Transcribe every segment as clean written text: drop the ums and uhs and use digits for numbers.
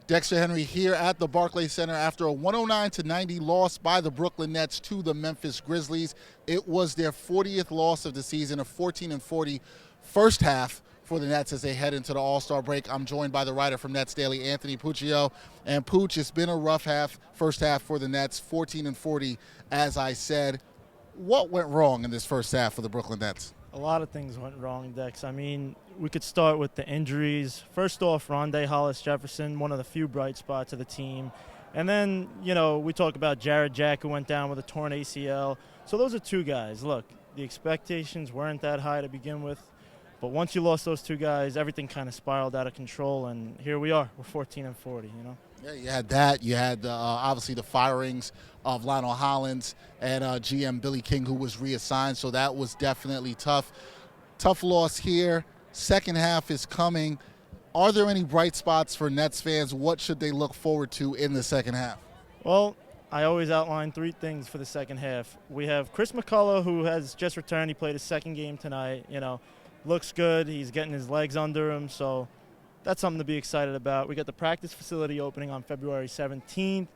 Dexter Henry here at the Barclays Center after a 109-90 loss by the Brooklyn Nets to the Memphis Grizzlies. It was their 40th loss of the season, a 14-40 first half for the Nets as they head into the All-Star break. I'm joined by the writer from Nets Daily, Anthony Puccio. And Pooch, it's been a rough first half for the Nets, 14-40, as I said. What went wrong in this first half for the Brooklyn Nets? A lot of things went wrong, Dex. I mean, we could start with the injuries. First off, Rondé Hollis-Jefferson, one of the few bright spots of the team. And then, we talk about Jared Jack, who went down with a torn ACL. So those are two guys. Look, the expectations weren't that high to begin with. But once you lost those two guys, everything kind of spiraled out of control. And here we are. We're 14-40, Yeah, you had that. You had, obviously, the firings of Lionel Hollins and GM Billy King, who was reassigned. So that was definitely tough. Tough loss here. Second half is coming. Are there any bright spots for Nets fans? What should they look forward to in the second half? Well, I always outline three things for the second half. We have Chris McCullough, who has just returned. He played his second game tonight. Looks good. He's getting his legs under him. So that's something to be excited about. We got the practice facility opening on February 17th.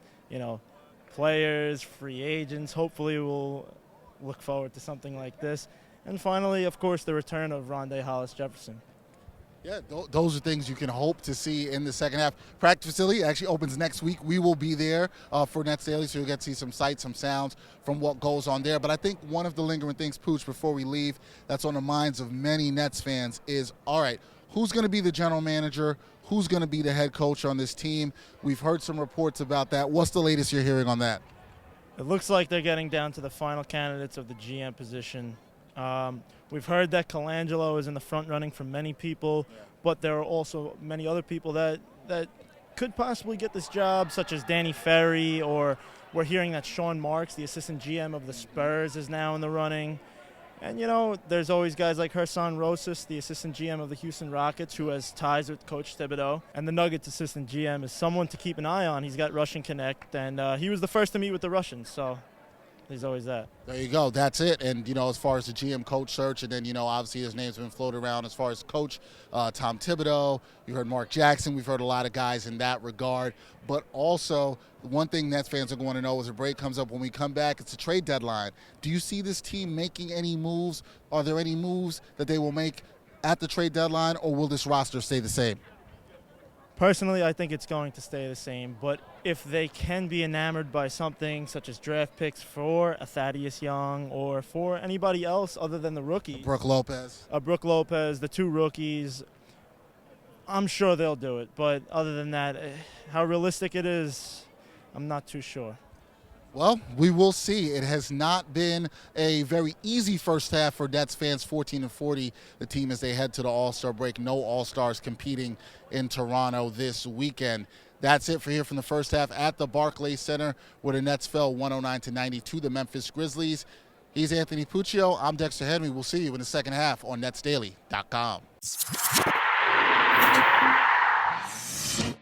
Players, free agents, hopefully we'll look forward to something like this. And finally, of course, the return of Rondé Hollis-Jefferson. Yeah, those are things you can hope to see in the second half. Practice facility actually opens next week. We will be there for Nets Daily, so you'll get to see some sights, some sounds from what goes on there. But I think one of the lingering things, Pooch, before we leave, that's on the minds of many Nets fans is, all right, who's going to be the general manager? Who's going to be the head coach on this team? We've heard some reports about that. What's the latest you're hearing on that? It looks like they're getting down to the final candidates of the GM position. We've heard that Colangelo is in the front running for many people, but there are also many other people that could possibly get this job, such as Danny Ferry, or we're hearing that Sean Marks, the assistant GM of the Spurs, is now in the running. And, there's always guys like Hersan Rosas, the assistant GM of the Houston Rockets, who has ties with Coach Thibodeau. And the Nuggets assistant GM is someone to keep an eye on. He's got Russian Connect, and he was the first to meet with the Russians, so there's always that. There you go. That's it. And, as far as the GM coach search, and then, obviously his name's been floated around as far as coach Tom Thibodeau. You heard Mark Jackson. We've heard a lot of guys in that regard. But also, one thing Nets fans are going to know as the break comes up, when we come back, it's a trade deadline. Do you see this team making any moves? Are there any moves that they will make at the trade deadline, or will this roster stay the same? Personally, I think it's going to stay the same, but if they can be enamored by something such as draft picks for a Thaddeus Young or for anybody else other than the rookies. Brook Lopez, the two rookies, I'm sure they'll do it. But other than that, how realistic it is, I'm not too sure. Well, we will see. It has not been a very easy first half for Nets fans, 14-40, the team as they head to the All-Star break. No All-Stars competing in Toronto this weekend. That's it for here from the first half at the Barclays Center, where the Nets fell 109-90 to the Memphis Grizzlies. He's Anthony Puccio. I'm Dexter Henry. We'll see you in the second half on NetsDaily.com.